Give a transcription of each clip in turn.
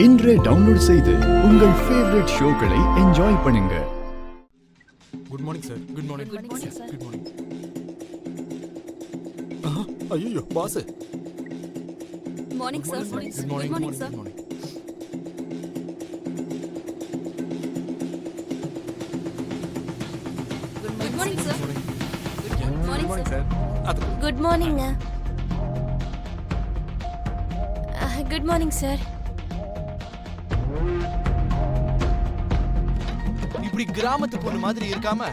இன்றே டவுன்லோட் செய்து உங்கள் ஃபேவரட் ஷோக்களை என்ஜாய் பண்ணுங்க. Good morning sir. Good morning. Good morning sir. Good morning. ஐயோ boss. Morning sir. Good morning. Morning sir. Good morning. Good morning sir. Good morning morning sir. Good morning. Good morning sir. இப்படி கிராமத்து பொண்ணு மாதிரி இருக்காம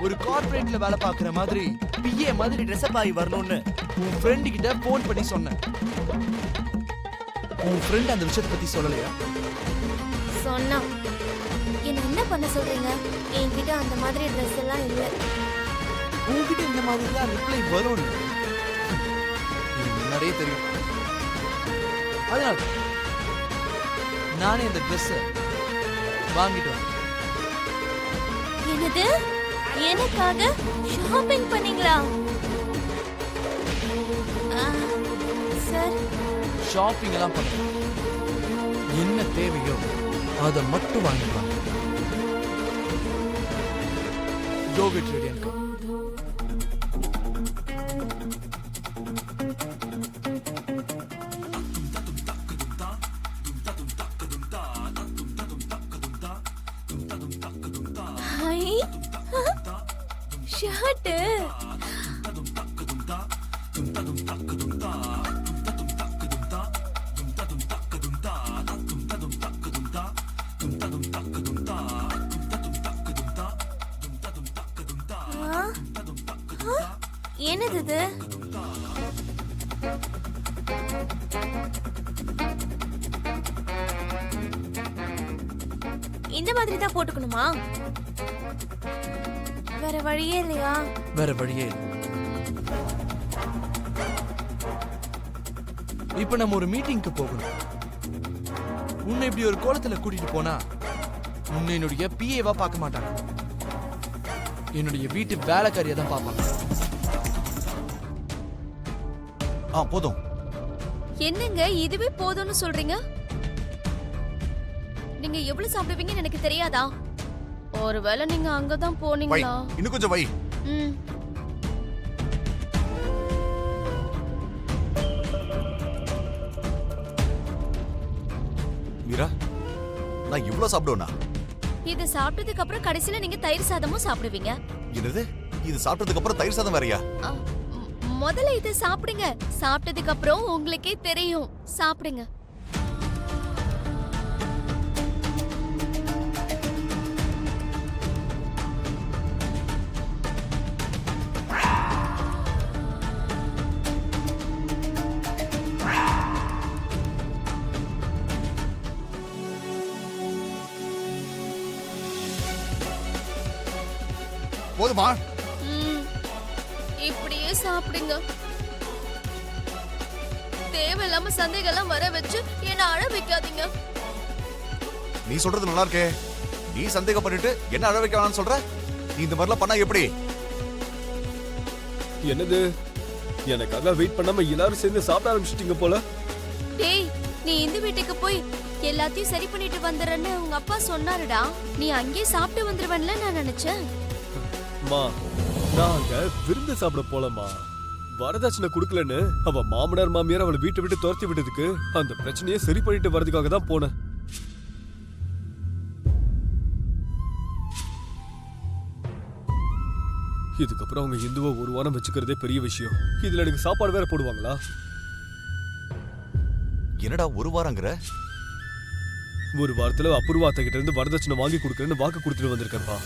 ஒரு கார்ப்பரேட்ல வேலை பார்க்குற மாதிரி பிஏ மாதிரி ட்ரெஸ் அப் ஆகி வரணும்னு உன் ஃப்ரெண்டு கிட்ட போன் பண்ணி சொன்னேன். உன் ஃப்ரெண்ட் அந்த விஷயத்தை பத்தி சொல்லலையா? சொன்னா என்ன பண்ண சொல்றீங்க? என்கிட்ட அந்த மாதிரி ட்ரெஸ் எல்லாம் இல்ல. உன்கிட்ட இந்த மாதிரி தான் ரிப்ளை வரும்னு எனக்கு முன்னாடியே தெரியும். அதனால நானே இந்த ட்ரெஸ்ஸை வாங்கிட்டு வரேன். என்னது? எனக்காக ஷாப்பிங் பண்ணீங்களா? சார், ஷாப்பிங் எல்லாம் பண்ண என்ன தேவையோ அதை மட்டும் வாங்கிக்கலாம். Go get ready and come. High, shirt. என்னது இது? இந்த மாதிரி தான் போட்டுக்கணுமா? வேற வழியே இல்லையா? வேற வழியே இல்லை. இப்ப நம்ம ஒரு மீட்டிங்க்கு போகணும். உன்னை இப்படி ஒரு கோலத்துல கூட்டிட்டு போனா உன்னை என்னுடைய பிஏவா பார்க்க மாட்டாங்க, என்னுடைய வீட்டு வேலைக்காரியா தான் பார்ப்பாங்க. போதும். என்னங்க இதுவே போதும்னு சொல்றீங்க? நீங்க எவ்வளவு சாப்பிடுவீங்கன்னு எனக்கு தெரியாதா? ஒருவேளை நீங்க அங்கதான் போனீங்களா? இன்னும் கொஞ்சம் வை. ம். மீரா, நான் இவ்ளோ சாப்பிடுவேனா? இது சாப்பிட்டதுக்கு அப்புறம் கடைசில நீங்க தயிர் சாதமும் சாப்பிடுவீங்க. என்னது? இது சாப்பிட்டதுக்கு அப்புறம் தயிர் சாதம் வேறயா? முதல்ல இதை சாப்பிடுங்க. சாப்பிட்டதுக்கு அப்புறம் உங்களுக்கே தெரியும். சாப்பிடுங்க. போதுமா? இப்படியே சாப்பிடுங்க. தேவையில்லாம சந்தேகம் எல்லாம் வர வச்சு என்ன அழ வைக்காதீங்க. நீ சொல்றது நல்லா இருக்கே. நீ சந்தேகம் பண்ணிட்டு என்ன அழ வைக்க வேணாம்னு சொல்ற? நீ இந்த மாதிரிலாம் பண்ணா எப்படி? என்னது? எனக்காக வெயிட் பண்ணாம எல்லாரும் சேர்ந்து சாப்பிட ஆரம்பிச்சிட்டீங்க போல. டேய், நீ இந்த வீட்டுக்கு போய் எல்லாத்தையும் சரி பண்ணிட்டு வந்துறேன்னு உங்க அப்பா சொன்னாருடா. நீ அங்கேயே சாப்பிட்டு வந்துருவேன்ல நான் நினைச்சேன். மா, நான் அங்க விருந்து சாப்பிட போலமா. வரதட்சணை குடுக்கலன்னு அவ மாமனார் மாமியார் அவளை வீட்டை விட்டு துரத்தி விட்டதுக்கு அந்த பிரச்சனையை சரி பண்ணிட்டு வரதுக்காக தான் போனேன். இதுக்கப்புறம் அவங்க இந்துவை ஒரு வாரம் வச்சுக்கிறதே பெரிய விஷயம். இதுல எனக்கு சாப்பாடு வேற போடுவாங்களா? என்னடா ஒரு வாரங்கிற? ஒரு வாரத்துல அபூர்வாத்த கிட்ட இருந்து வரதட்சணை வாங்கி கொடுக்கறேன்னு வாக்கு கொடுத்துட்டு வந்திருக்கேன்ப்பா.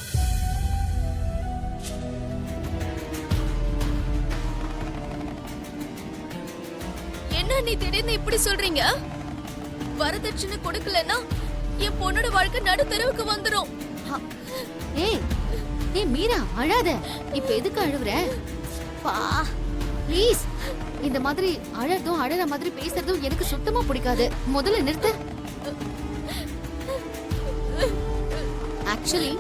என்ன நீ திடீர்னு இப்படி சொல்றீங்க? வரதட்சணை கொடுக்கலன்னா என் பொண்ணோட வாழ்க்கை நடு தெருவுக்கு வந்துரும். ஏய் ஏய் மீரா, அழாத. இப்ப எதுக்கு அழுவுற? பா ப்ளீஸ். இந்த மாதிரி அழறதும் அழற மாதிரி பேசுறதும் எனக்கு சுத்தமா பிடிக்காது. முதல்ல நிறுத்து. ஆக்சுவலி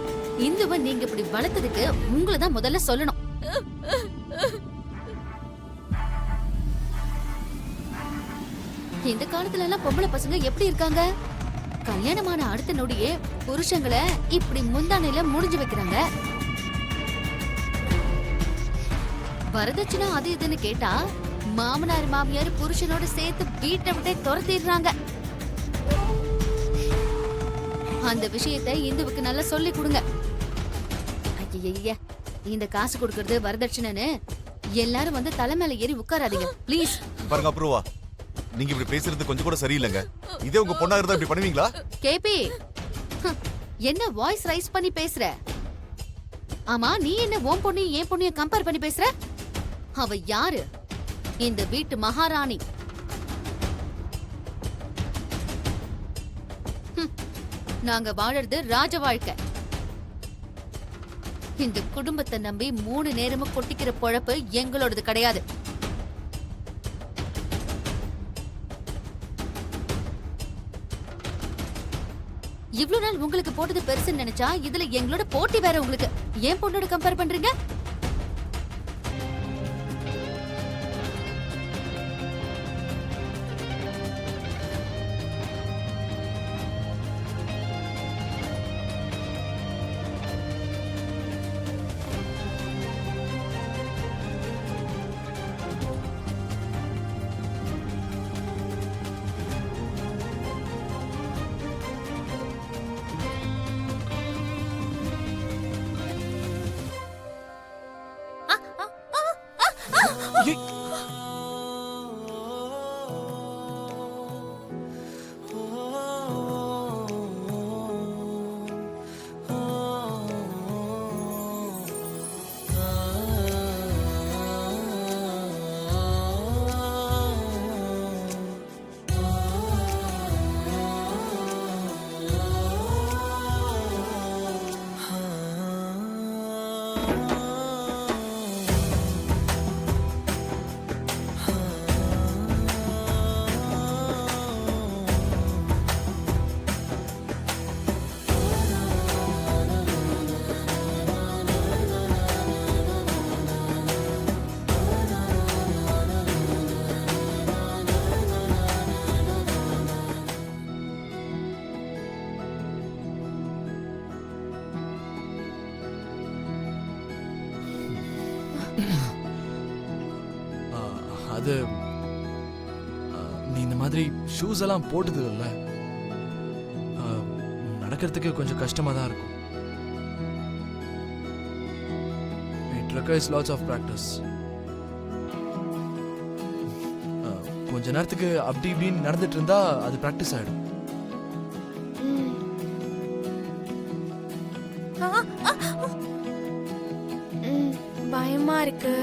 இந்துவை நீங்க இப்படி வளர்த்ததுக்கு உங்களை தான் முதல்ல சொல்லணும். இந்த காலத்துல எல்லாம் பொம்பளை பசங்க எப்படி இருக்காங்க? கல்யாணமான அடுத்த நொடியே புருஷங்களை இப்படி முந்தானையில முடிஞ்சு வைக்கிறாங்க. வரதட்சணை அது இதுன்னு கேட்டா மாமனார் மாமியார் புருஷனோட சேர்த்து வீட்டை விட்டே துரத்திடுறாங்க. அந்த விஷயத்தை இந்துவுக்கு நல்லா சொல்லி கொடுங்க. ஐய, இந்த காசு கொடுக்கறது வரதட்சணைன்னு எல்லாரும் வந்து தலை மேல ஏறி உட்காராதீங்க ப்ளீஸ். பாருங்க அப்ரூவா, நீங்க இப்படி பேசுறது கொஞ்சம் கூட சரியில்லைங்க. இதே உங்க பொண்ணா இருந்தா இப்படி பண்ணுவீங்களா? கேபி, என்ன வாய்ஸ் ரைஸ் பண்ணி பேசுற? ஆமா, நீ என்ன உன் பொண்ணையும் என் பொண்ணையும் கம்பேர் பண்ணி பேசுற? அவ யாரு? இந்த வீட்டு மகாராணி. நாங்க வாழறது ராஜ வாழ்க்கை. இந்த குடும்பத்தை நம்பி 3 நேரமும் கொட்டிக்கிற பொழப்பு எங்களோடது கிடையாது. இவ்ளோ நாள் உங்களுக்கு போட்டது பெருசுன்னு நினைச்சா இதுல எங்களோட போட்டி வேற. உங்களுக்கு ஏன் பொண்ணோட கம்பேர் பண்றீங்க? அது நீ இந்த மாதிரி ஷூஸ் எல்லாம் போட்டது இல்ல, நடக்கிறதுக்கு கொஞ்சம் கஷ்டமா தான் இருக்கும். It requires lots of practice. கொஞ்ச நேரத்துக்கு அப்படி இப்படின்னு நடந்துட்டு இருந்தா அது பிராக்டிஸ் ஆயிடும். பயமா இருக்கு.